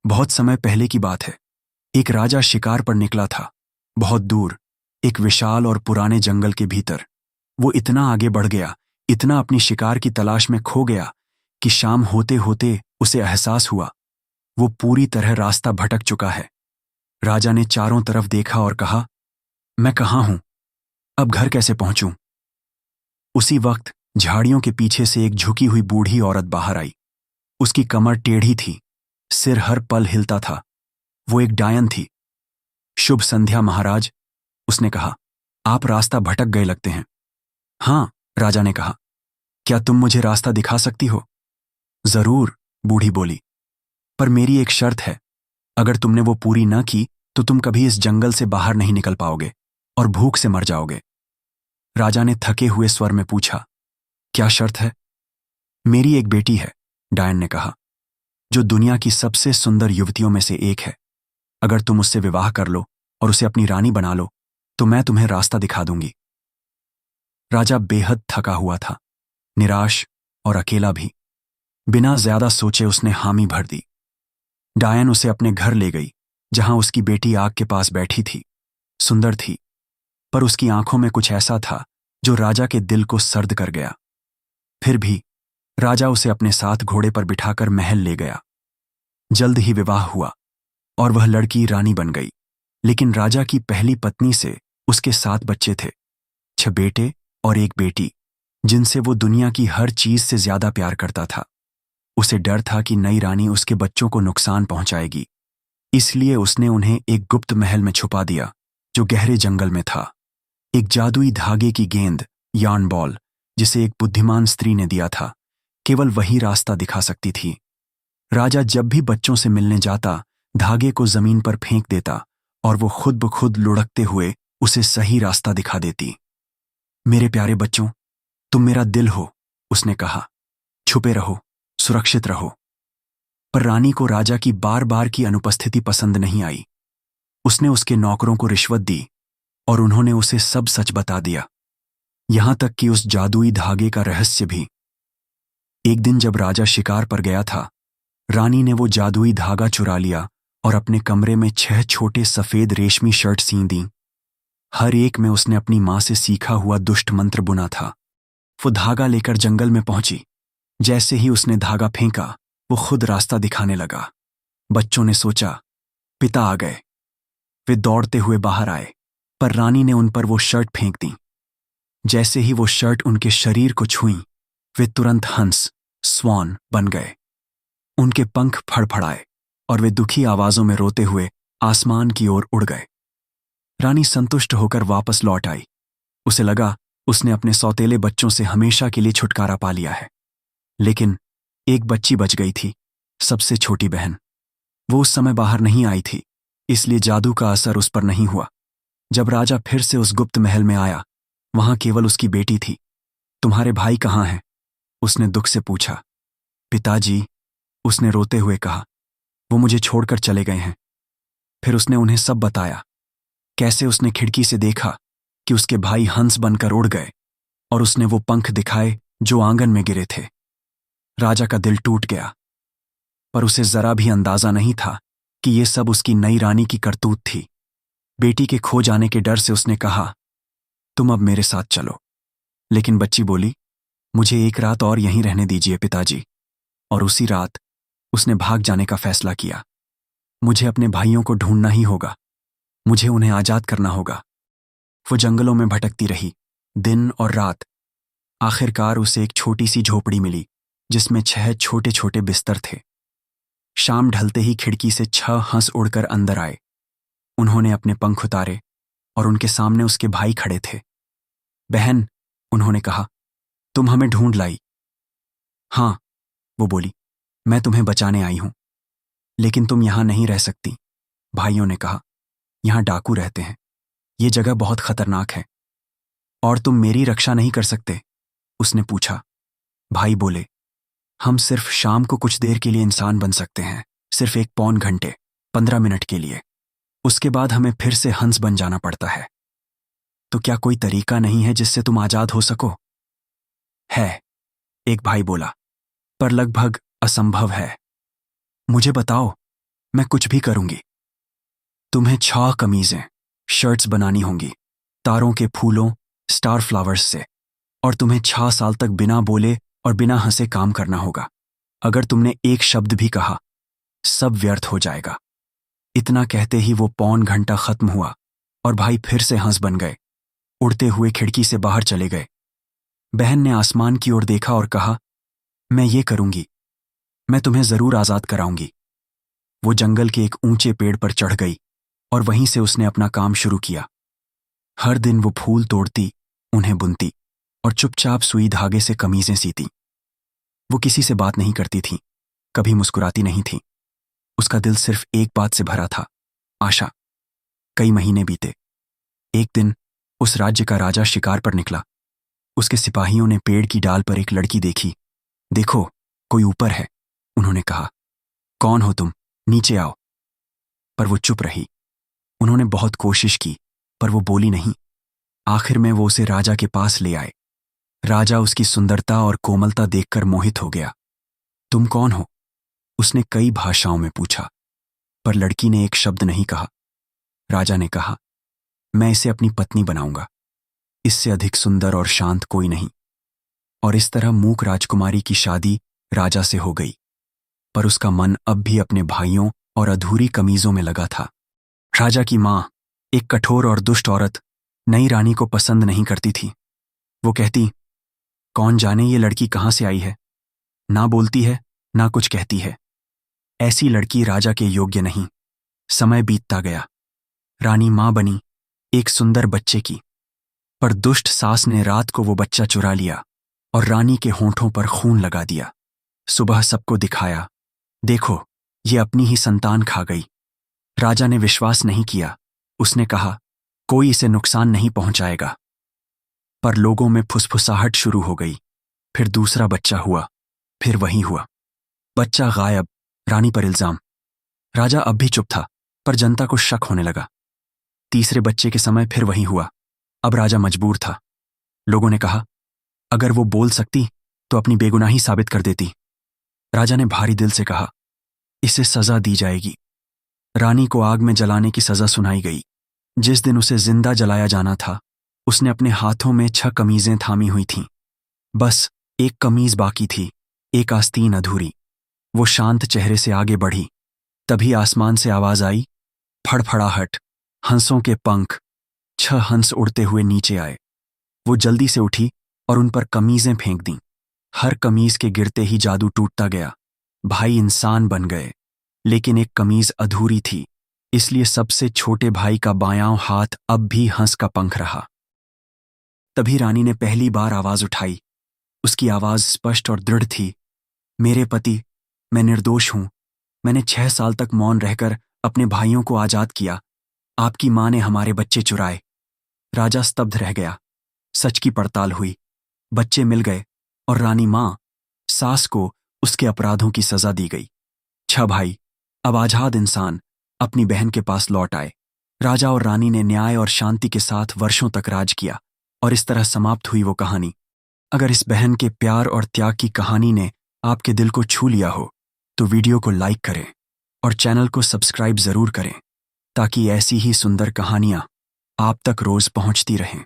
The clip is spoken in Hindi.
बहुत समय पहले की बात है। एक राजा शिकार पर निकला था, बहुत दूर, एक विशाल और पुराने जंगल के भीतर। वो इतना आगे बढ़ गया, इतना अपनी शिकार की तलाश में खो गया कि शाम होते होते उसे एहसास हुआ वो पूरी तरह रास्ता भटक चुका है। राजा ने चारों तरफ देखा और कहा, मैं कहाँ हूं? अब घर कैसे पहुंचूं? उसी वक्त झाड़ियों के पीछे से एक झुकी हुई बूढ़ी औरत बाहर आई। उसकी कमर टेढ़ी थी, सिर हर पल हिलता था। वो एक डायन थी। शुभ संध्या महाराज, उसने कहा। आप रास्ता भटक गए लगते हैं। हाँ, राजा ने कहा। क्या तुम मुझे रास्ता दिखा सकती हो? जरूर, बूढ़ी बोली, पर मेरी एक शर्त है। अगर तुमने वो पूरी न की तो तुम कभी इस जंगल से बाहर नहीं निकल पाओगे और भूख से मर जाओगे। राजा ने थके हुए स्वर में पूछा, क्या शर्त है? मेरी एक बेटी है, डायन ने कहा, जो दुनिया की सबसे सुंदर युवतियों में से एक है। अगर तुम उससे विवाह कर लो और उसे अपनी रानी बना लो तो मैं तुम्हें रास्ता दिखा दूंगी। राजा बेहद थका हुआ था, निराश और अकेला भी। बिना ज्यादा सोचे उसने हामी भर दी। डायन उसे अपने घर ले गई, जहां उसकी बेटी आग के पास बैठी थी। सुंदर थी, पर उसकी आंखों में कुछ ऐसा था जो राजा के दिल को सर्द कर गया। फिर भी राजा उसे अपने साथ घोड़े पर बिठाकर महल ले गया। जल्द ही विवाह हुआ और वह लड़की रानी बन गई। लेकिन राजा की पहली पत्नी से उसके 7 बच्चे थे, 6 बेटे और एक बेटी, जिनसे वो दुनिया की हर चीज से ज्यादा प्यार करता था। उसे डर था कि नई रानी उसके बच्चों को नुकसान पहुंचाएगी, इसलिए उसने उन्हें एक गुप्त महल में छुपा दिया जो गहरे जंगल में था। एक जादुई धागे की गेंद, यार्न बॉल, जिसे एक बुद्धिमान स्त्री ने दिया था, केवल वही रास्ता दिखा सकती थी। राजा जब भी बच्चों से मिलने जाता, धागे को जमीन पर फेंक देता और वो खुद ब खुद लुढ़कते हुए उसे सही रास्ता दिखा देती। मेरे प्यारे बच्चों, तुम मेरा दिल हो, उसने कहा। छुपे रहो, सुरक्षित रहो। पर रानी को राजा की बार बार की अनुपस्थिति पसंद नहीं आई। उसने उसके नौकरों को रिश्वत दी और उन्होंने उसे सब सच बता दिया, यहां तक कि उस जादुई धागे का रहस्य भी। एक दिन जब राजा शिकार पर गया था, रानी ने वो जादुई धागा चुरा लिया और अपने कमरे में 6 छोटे सफेद रेशमी शर्ट सी दी। हर एक में उसने अपनी मां से सीखा हुआ दुष्ट मंत्र बुना था। वो धागा लेकर जंगल में पहुंची। जैसे ही उसने धागा फेंका, वो खुद रास्ता दिखाने लगा। बच्चों ने सोचा पिता आ गए। वे दौड़ते हुए बाहर आए, पर रानी ने उन पर वो शर्ट फेंक दी। जैसे ही वो शर्ट उनके शरीर को छुई, वे तुरंत हंस, स्वान बन गए। उनके पंख फड़फड़ाए और वे दुखी आवाजों में रोते हुए आसमान की ओर उड़ गए। रानी संतुष्ट होकर वापस लौट आई। उसे लगा उसने अपने सौतेले बच्चों से हमेशा के लिए छुटकारा पा लिया है। लेकिन एक बच्ची बच गई थी, सबसे छोटी बहन। वो उस समय बाहर नहीं आई थी, इसलिए जादू का असर उस पर नहीं हुआ। जब राजा फिर से उस गुप्त महल में आया, वहां केवल उसकी बेटी थी। तुम्हारे भाई कहाँ हैं? उसने दुख से पूछा। पिताजी, उसने रोते हुए कहा, वो मुझे छोड़कर चले गए हैं। फिर उसने उन्हें सब बताया, कैसे उसने खिड़की से देखा कि उसके भाई हंस बनकर उड़ गए और उसने वो पंख दिखाए जो आंगन में गिरे थे। राजा का दिल टूट गया, पर उसे जरा भी अंदाजा नहीं था कि ये सब उसकी नई रानी की करतूत थी। बेटी के खो जाने के डर से उसने कहा, तुम अब मेरे साथ चलो। लेकिन बच्ची बोली, मुझे एक रात और यहीं रहने दीजिए पिताजी। और उसी रात उसने भाग जाने का फैसला किया। मुझे अपने भाइयों को ढूंढना ही होगा, मुझे उन्हें आजाद करना होगा। वो जंगलों में भटकती रही, दिन और रात। आखिरकार उसे एक छोटी सी झोपड़ी मिली जिसमें 6 छोटे छोटे बिस्तर थे। शाम ढलते ही खिड़की से 6 हंस उड़कर अंदर आए। उन्होंने अपने पंख उतारे और उनके सामने उसके भाई खड़े थे। बहन, उन्होंने कहा, तुम हमें ढूंढ लाई। हाँ, वो बोली, मैं तुम्हें बचाने आई हूं। लेकिन तुम यहां नहीं रह सकती, भाइयों ने कहा। यहां डाकू रहते हैं, ये जगह बहुत खतरनाक है। और तुम मेरी रक्षा नहीं कर सकते? उसने पूछा। भाई बोले, हम सिर्फ शाम को कुछ देर के लिए इंसान बन सकते हैं, सिर्फ 1 पौन घंटे, 15 मिनट के लिए। उसके बाद हमें फिर से हंस बन जाना पड़ता है। तो क्या कोई तरीका नहीं है जिससे तुम आजाद हो सको? है, एक भाई बोला, पर लगभग असंभव है। मुझे बताओ, मैं कुछ भी करूंगी। तुम्हें 6 कमीजें, शर्ट्स बनानी होंगी, तारों के फूलों, स्टार फ्लावर्स से, और तुम्हें 6 साल तक बिना बोले और बिना हंसे काम करना होगा। अगर तुमने एक शब्द भी कहा, सब व्यर्थ हो जाएगा। इतना कहते ही वो पौन घंटा खत्म हुआ और भाई फिर से हंस बन गए, उड़ते हुए खिड़की से बाहर चले गए। बहन ने आसमान की ओर देखा और कहा, मैं ये करूंगी, मैं तुम्हें जरूर आजाद कराऊंगी। वो जंगल के एक ऊंचे पेड़ पर चढ़ गई और वहीं से उसने अपना काम शुरू किया। हर दिन वो फूल तोड़ती, उन्हें बुनती और चुपचाप सुई धागे से कमीजें सीती। वो किसी से बात नहीं करती थी, कभी मुस्कुराती नहीं थी। उसका दिल सिर्फ एक बात से भरा था, आशा। कई महीने बीते। एक दिन उस राज्य का राजा शिकार पर निकला। उसके सिपाहियों ने पेड़ की डाल पर एक लड़की देखी। देखो, कोई ऊपर है, उन्होंने कहा। कौन हो तुम? नीचे आओ। पर वो चुप रही। उन्होंने बहुत कोशिश की, पर वो बोली नहीं। आखिर में वो उसे राजा के पास ले आए। राजा उसकी सुंदरता और कोमलता देखकर मोहित हो गया। तुम कौन हो? उसने कई भाषाओं में पूछा, पर लड़की ने एक शब्द नहीं कहा। राजा ने कहा, मैं इसे अपनी पत्नी बनाऊंगा। इससे अधिक सुंदर और शांत कोई नहीं। और इस तरह मूक राजकुमारी की शादी राजा से हो गई। पर उसका मन अब भी अपने भाइयों और अधूरी कमीजों में लगा था। राजा की मां, एक कठोर और दुष्ट औरत, नई रानी को पसंद नहीं करती थी। वो कहती, कौन जाने ये लड़की कहां से आई है, ना बोलती है ना कुछ कहती है। ऐसी लड़की राजा के योग्य नहीं। समय बीतता गया। रानी मां बनी, एक सुंदर बच्चे की। पर दुष्ट सास ने रात को वो बच्चा चुरा लिया और रानी के होंठों पर खून लगा दिया। सुबह सबको दिखाया, देखो, ये अपनी ही संतान खा गई। राजा ने विश्वास नहीं किया। उसने कहा, कोई इसे नुकसान नहीं पहुंचाएगा। पर लोगों में फुसफुसाहट शुरू हो गई। फिर दूसरा बच्चा हुआ, फिर वही हुआ। बच्चा गायब, रानी पर इल्जाम। राजा अब भी चुप था, पर जनता को शक होने लगा। तीसरे बच्चे के समय फिर वही हुआ। अब राजा मजबूर था। लोगों ने कहा, अगर वो बोल सकती तो अपनी बेगुनाही साबित कर देती। राजा ने भारी दिल से कहा, इसे सजा दी जाएगी। रानी को आग में जलाने की सजा सुनाई गई। जिस दिन उसे जिंदा जलाया जाना था, उसने अपने हाथों में 6 कमीजें थामी हुई थीं। बस एक कमीज बाकी थी, एक आस्तीन अधूरी। वो शांत चेहरे से आगे बढ़ी। तभी आसमान से आवाज आई, फड़फड़ाहट, हंसों के पंख। 6 हंस उड़ते हुए नीचे आए। वो जल्दी से उठी और उन पर कमीजें फेंक दीं। हर कमीज के गिरते ही जादू टूटता गया। भाई इंसान बन गए, लेकिन एक कमीज अधूरी थी, इसलिए सबसे छोटे भाई का बायां हाथ अब भी हंस का पंख रहा। तभी रानी ने पहली बार आवाज उठाई। उसकी आवाज स्पष्ट और दृढ़ थी, मेरे पति, मैं निर्दोष हूं। मैंने 6 साल तक मौन रहकर अपने भाइयों को आजाद किया। आपकी मां ने हमारे बच्चे चुराए। राजा स्तब्ध रह गया। सच की पड़ताल हुई। बच्चे मिल गए और रानी मां, सास को उसके अपराधों की सजा दी गई। 6 भाई, अब आजाद इंसान, अपनी बहन के पास लौट आए। राजा और रानी ने न्याय और शांति के साथ वर्षों तक राज किया और इस तरह समाप्त हुई वो कहानी। अगर इस बहन के प्यार और त्याग की कहानी ने आपके दिल को छू लिया हो तो वीडियो को लाइक करें और चैनल को सब्सक्राइब जरूर करें, ताकि ऐसी ही सुंदर कहानियां आप तक रोज पहुंचती रहें।